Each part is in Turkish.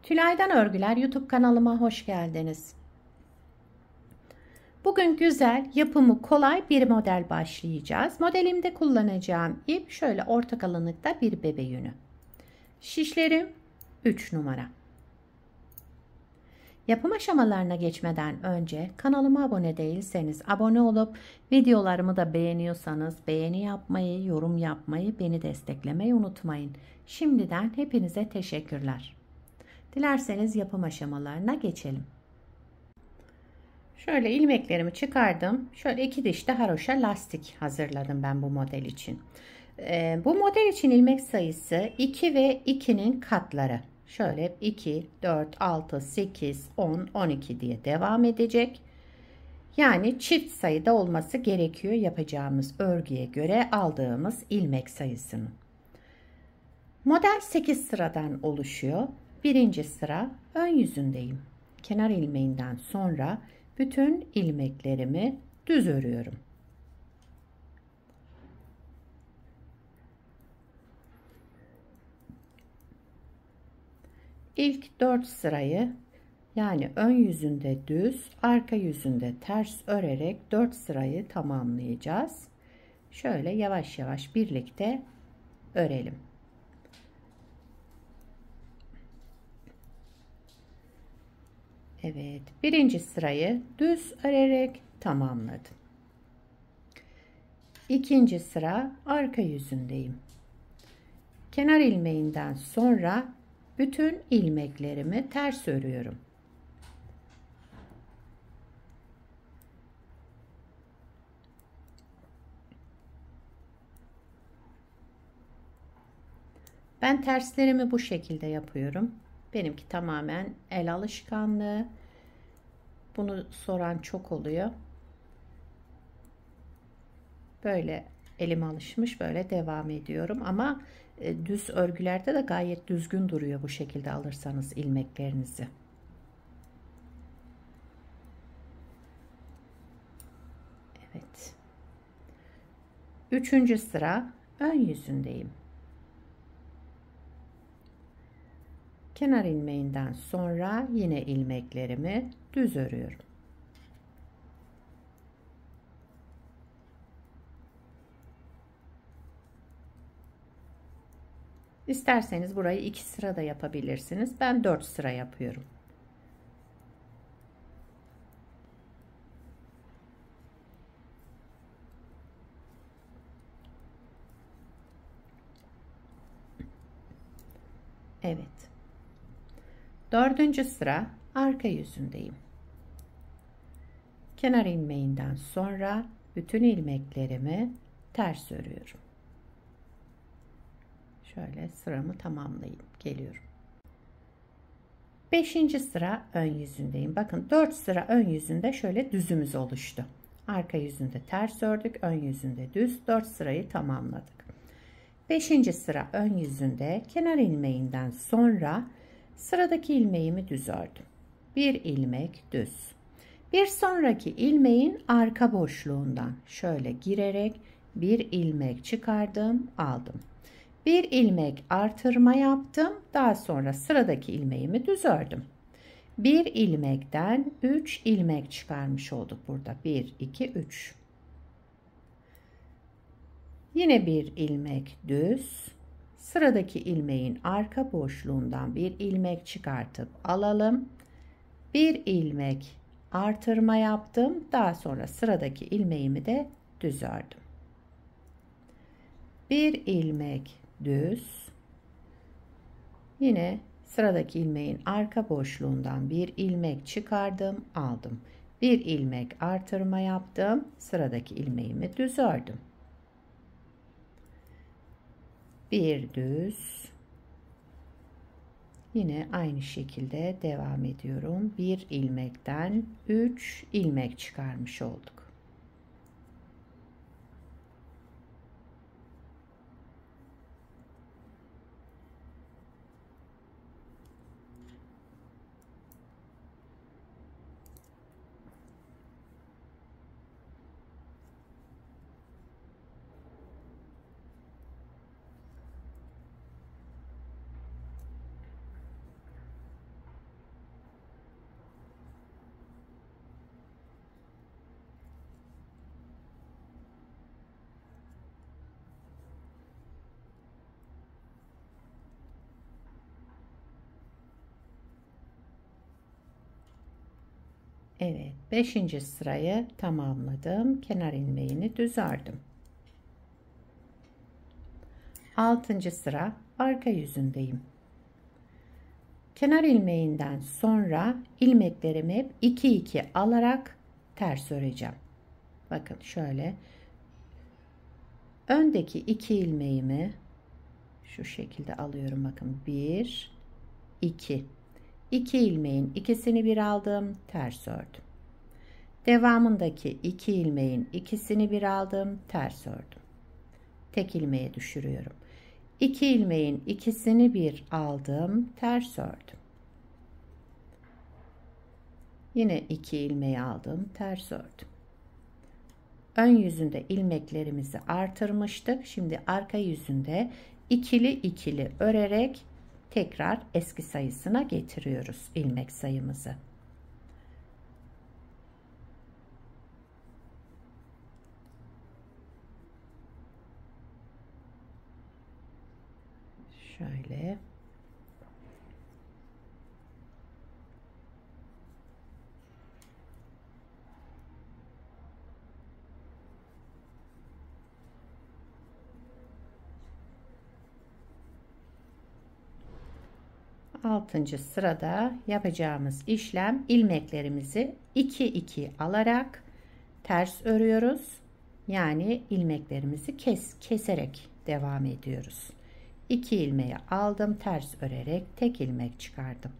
Tülay'dan Örgüler YouTube kanalıma hoş geldiniz. Bugün güzel, yapımı kolay bir model başlayacağız. Modelimde kullanacağım ip şöyle orta kalınlıkta bir bebe yünü. Şişlerim 3 numara. Yapım aşamalarına geçmeden önce kanalıma abone değilseniz abone olup videolarımı da beğeniyorsanız beğeni yapmayı, yorum yapmayı, beni desteklemeyi unutmayın. Şimdiden hepinize teşekkürler. Dilerseniz yapım aşamalarına geçelim. Şöyle ilmeklerimi çıkardım. Şöyle 2 diş de haroşa lastik hazırladım ben bu model için. Bu model için ilmek sayısı 2 ve 2'nin katları. Şöyle 2, 4, 6, 8, 10, 12 diye devam edecek. Yani çift sayıda olması gerekiyor yapacağımız örgüye göre aldığımız ilmek sayısının. Model 8 sıradan oluşuyor. Birinci sıra ön yüzündeyim. Kenar ilmeğinden sonra bütün ilmeklerimi düz örüyorum. İlk 4 sırayı yani ön yüzünde düz, arka yüzünde ters örerek 4 sırayı tamamlayacağız. Şöyle yavaş yavaş birlikte örelim. Evet, birinci sırayı düz örerek tamamladım. İkinci sıra arka yüzündeyim. Kenar ilmeğinden sonra bütün ilmeklerimi ters örüyorum. Ben terslerimi bu şekilde yapıyorum. Benimki tamamen el alışkanlığı. Bunu soran çok oluyor. Böyle elim alışmış, böyle devam ediyorum ama düz örgülerde de gayet düzgün duruyor bu şekilde alırsanız ilmeklerinizi. Evet. Üçüncü sıra ön yüzündeyim. Kenar ilmeğinden sonra yine ilmeklerimi düz örüyorum. İsterseniz burayı 2 sıra da yapabilirsiniz. Ben 4 sıra yapıyorum. Evet. Dördüncü sıra arka yüzündeyim. Kenar ilmeğinden sonra bütün ilmeklerimi ters örüyorum. Şöyle sıramı tamamlayıp geliyorum. Beşinci sıra ön yüzündeyim. Bakın 4 sıra ön yüzünde şöyle düzümüz oluştu. Arka yüzünde ters ördük, ön yüzünde düz, 4 sırayı tamamladık. Beşinci sıra ön yüzünde kenar ilmeğinden sonra sıradaki ilmeğimi düz ördüm. Bir ilmek düz. Bir sonraki ilmeğin arka boşluğundan şöyle girerek bir ilmek çıkardım, aldım. Bir ilmek artırma yaptım. Daha sonra sıradaki ilmeğimi düz ördüm. Bir ilmekten 3 ilmek çıkarmış olduk burada. 1, 2, 3. Yine bir ilmek düz. Sıradaki ilmeğin arka boşluğundan bir ilmek çıkartıp alalım. Bir ilmek artırma yaptım. Daha sonra sıradaki ilmeğimi de düz ördüm. Bir ilmek düz. Yine sıradaki ilmeğin arka boşluğundan bir ilmek çıkardım, aldım. Bir ilmek artırma yaptım. Sıradaki ilmeğimi düz ördüm. Bir düz. Yine aynı şekilde devam ediyorum. Bir ilmekten 3 ilmek çıkarmış olduk. Evet, 5. sırayı tamamladım. Kenar ilmeğini düz ördüm. 6. sıra arka yüzündeyim. Kenar ilmeğinden sonra ilmeklerimi hep 2 alarak ters öreceğim. Bakın şöyle. Öndeki 2 ilmeğimi şu şekilde alıyorum. Bakın 1, 2. 2 ilmeğin ikisini bir aldım, ters ördüm. Devamındaki 2 ilmeğin ikisini bir aldım, ters ördüm. Tek ilmeğe düşürüyorum. 2 ilmeğin ikisini bir aldım, ters ördüm. Yine 2 ilmeği aldım, ters ördüm. Ön yüzünde ilmeklerimizi artırmıştık. Şimdi arka yüzünde ikili örerek tekrar eski sayısına getiriyoruz ilmek sayımızı. Şöyle. Altıncı sırada yapacağımız işlem ilmeklerimizi 2 alarak ters örüyoruz. Yani ilmeklerimizi keserek devam ediyoruz. 2 ilmeği aldım, ters örerek tek ilmek çıkardım.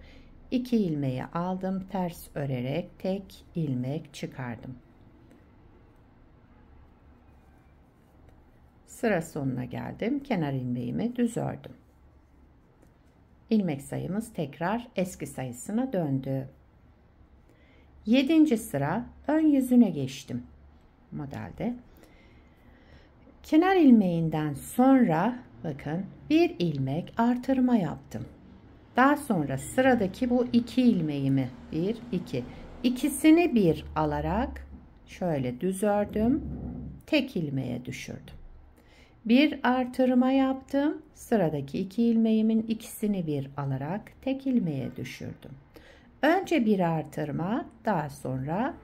2 ilmeği aldım, ters örerek tek ilmek çıkardım. Sıra sonuna geldim. Kenar ilmeğimi düz ördüm. İlmek sayımız tekrar eski sayısına döndü. 7. sıra ön yüzüne geçtim modelde. Kenar ilmeğinden sonra bakın bir ilmek artırma yaptım. Daha sonra sıradaki bu 2 ilmeğimi 1 2 ikisini bir alarak şöyle düz ördüm. Tek ilmeğe düşürdüm. Bir artırma yaptım. Sıradaki 2 ilmeğimin ikisini bir alarak tek ilmeğe düşürdüm. Önce bir artırma, daha sonra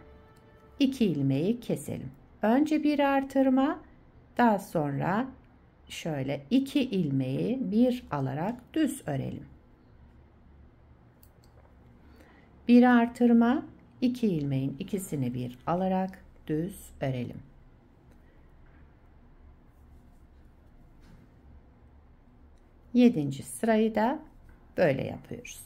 2 ilmeği keselim. Önce bir artırma, daha sonra şöyle 2 ilmeği bir alarak düz örelim. Bir artırma, 2 ilmeğin ikisini bir alarak düz örelim. Yedinci sırayı da böyle yapıyoruz.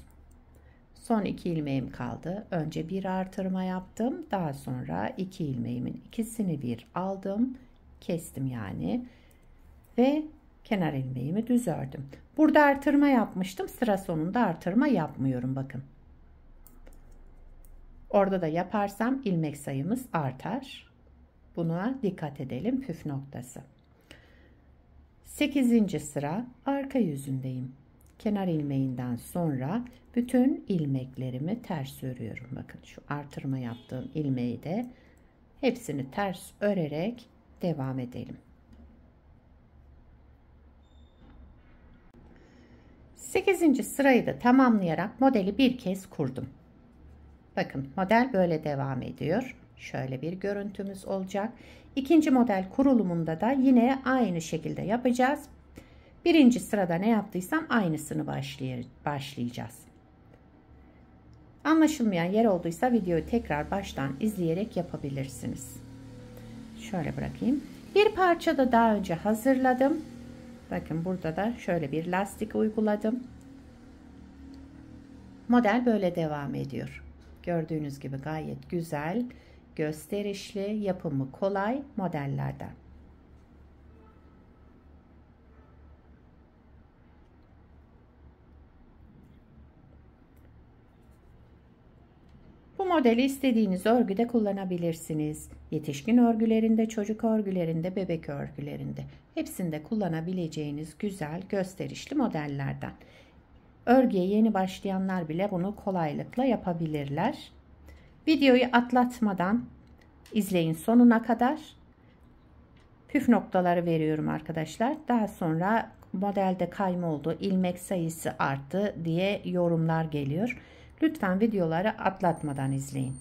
Son 2 ilmeğim kaldı. Önce bir artırma yaptım. Daha sonra 2 ilmeğimin ikisini bir aldım. Kestim yani. Ve kenar ilmeğimi düz ördüm. Burada artırma yapmıştım. Sıra sonunda artırma yapmıyorum bakın. Orada da yaparsam ilmek sayımız artar. Buna dikkat edelim, püf noktası. 8. sıra arka yüzündeyim. Kenar ilmeğinden sonra bütün ilmeklerimi ters örüyorum. Bakın şu artırma yaptığım ilmeği de hepsini ters örerek devam edelim. 8. sırayı da tamamlayarak modeli bir kez kurdum. Bakın model böyle devam ediyor. Şöyle bir görüntümüz olacak. İkinci model kurulumunda da yine aynı şekilde yapacağız. Birinci sırada ne yaptıysam aynısını başlayacağız. Anlaşılmayan yer olduysa videoyu tekrar baştan izleyerek yapabilirsiniz. Şöyle bırakayım. Bir parça da daha önce hazırladım. Bakın burada da şöyle bir lastik uyguladım. Model böyle devam ediyor. Gördüğünüz gibi gayet güzel, gösterişli, yapımı kolay modellerden. Bu modeli istediğiniz örgüde kullanabilirsiniz. Yetişkin örgülerinde, çocuk örgülerinde, bebek örgülerinde hepsinde kullanabileceğiniz güzel, gösterişli modellerden. Örgüye yeni başlayanlar bile bunu kolaylıkla yapabilirler. Videoyu atlatmadan izleyin sonuna kadar. Püf noktaları veriyorum arkadaşlar. Daha sonra modelde kayma oldu, ilmek sayısı arttı diye yorumlar geliyor. Lütfen videoları atlatmadan izleyin.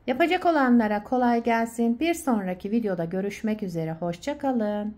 Yapacak olanlara kolay gelsin. Bir sonraki videoda görüşmek üzere. Hoşça kalın.